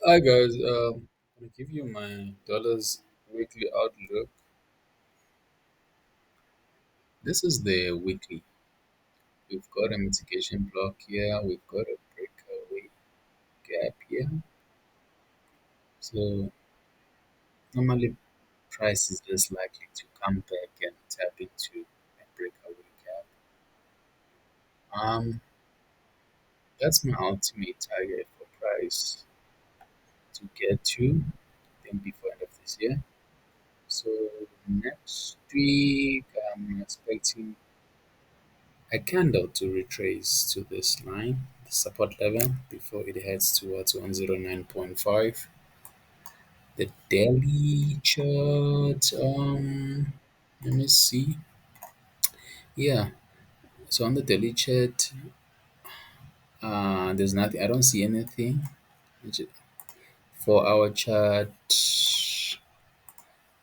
Hi guys, I'm gonna give you my dollars weekly outlook. This is the weekly. We've got a mitigation block here. We've got a breakaway gap here. So normally price is less likely to come back and tap into a breakaway gap. Um, that's my ultimate target for price to get to. I think before end of this year. So next week I'm expecting a candle to retrace to this line, the support level, before it heads towards 109.5. The daily chart, let me see. Yeah, so on the daily chart, there's nothing. I don't see anything. For our chart,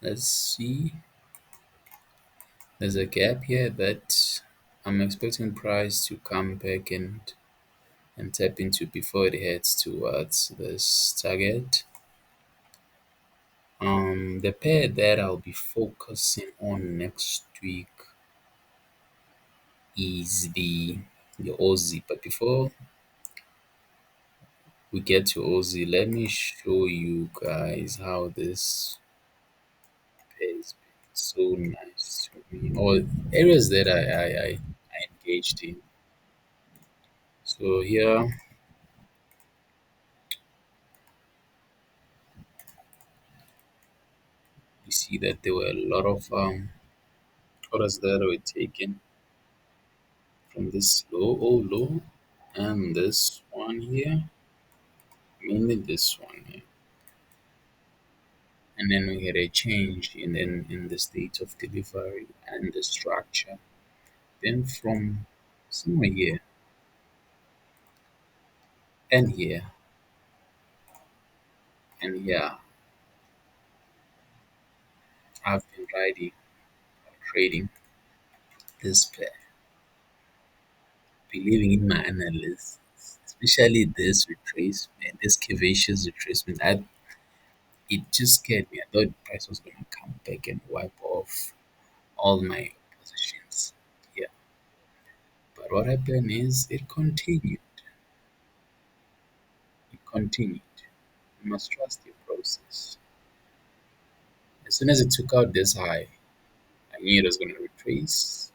let's see. There's a gap here, but I'm expecting price to come back and tap into before it heads towards this target. The pair that I'll be focusing on next week is the Aussie. But before we get to Aussie, let me show you guys how this pair is been so nice to me. Or areas that I engaged in. So here we see that there were a lot of orders that were taken from this low and this one here, mainly this one here. And then we had a change in the state of delivery and the structure. Then from somewhere here and here and here, I've been riding or trading this pair, believing in my analysis, especially this retracement, this curvaceous retracement. It just scared me. I thought the price was going to come back and wipe off all my positions. Yeah, but what happened is it continued. It continued. You must trust your process. As soon as it took out this high, I knew it was going to retrace.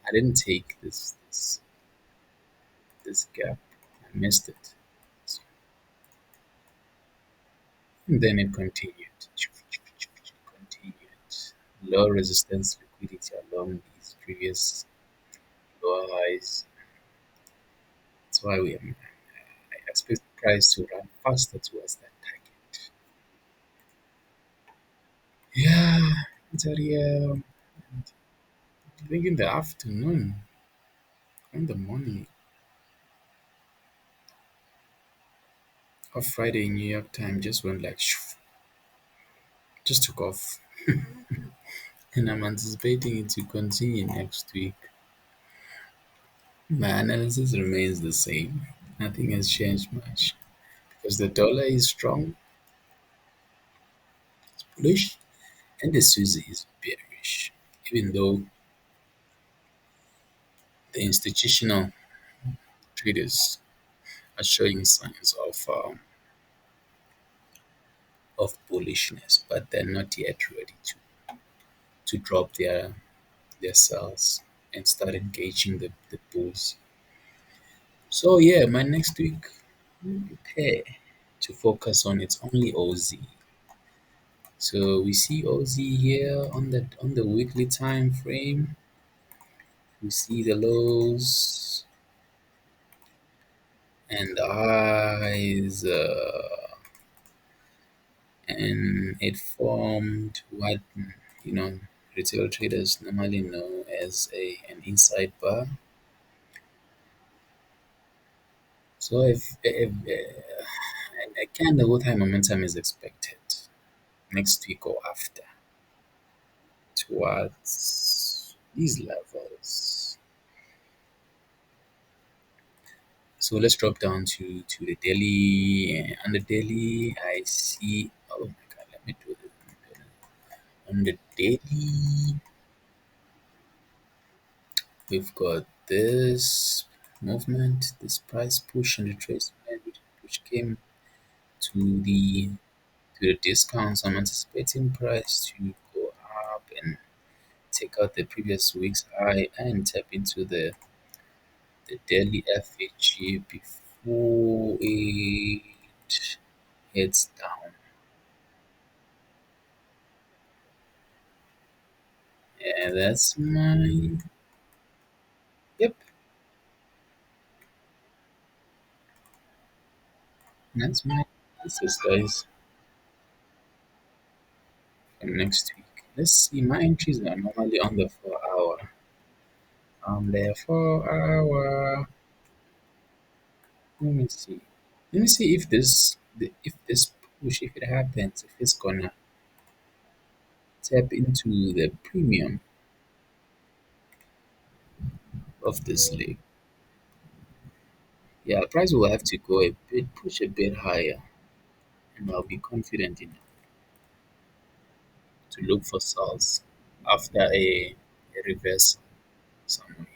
I didn't take this gap. I missed it. So, and then it continued. Continued. Low resistance liquidity along these previous lower highs. That's why I expect the price to run faster towards that target. Yeah, it's already, I think in the afternoon, in the morning of Friday New York time, just went like, shoo, just took off. And I'm anticipating it to continue next week. My analysis remains the same. Nothing has changed much because the dollar is strong, it's bullish, and the Suzy is bearish. Even though the institutional traders are showing signs of bullishness, but they're not yet ready to drop their sells and start engaging the bulls. So yeah, my next week pair to focus on it's only OZ. So we see OZ here on the weekly time frame. We see the lows and the highs, and it formed what you know retail traders normally know as an inside bar. So if a candle with high momentum is expected next week or after towards these levels. So let's drop down to the daily. On the daily, I see. Oh my god, let me do this. On the daily, we've got this movement, this price push and retracement, which came to the discounts. I'm anticipating price to go up and take out the previous week's high and tap into the daily FHG before it heads down. Yeah, that's my yep. That's my analysis, guys, for next week. Let's see. My entries are normally on the 4 hour. On the 4 hour. Let me see. Let me see if this push, if it happens, if it's gonna tap into the premium of this league. Yeah, price will have to go a bit, push a bit higher, and I'll be confident enough to look for sales after a reversal somewhere.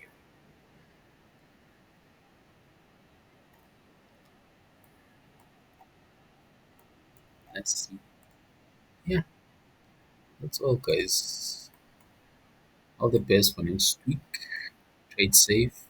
Let's see. Yeah, that's all, guys. All the best for next week. Trade safe.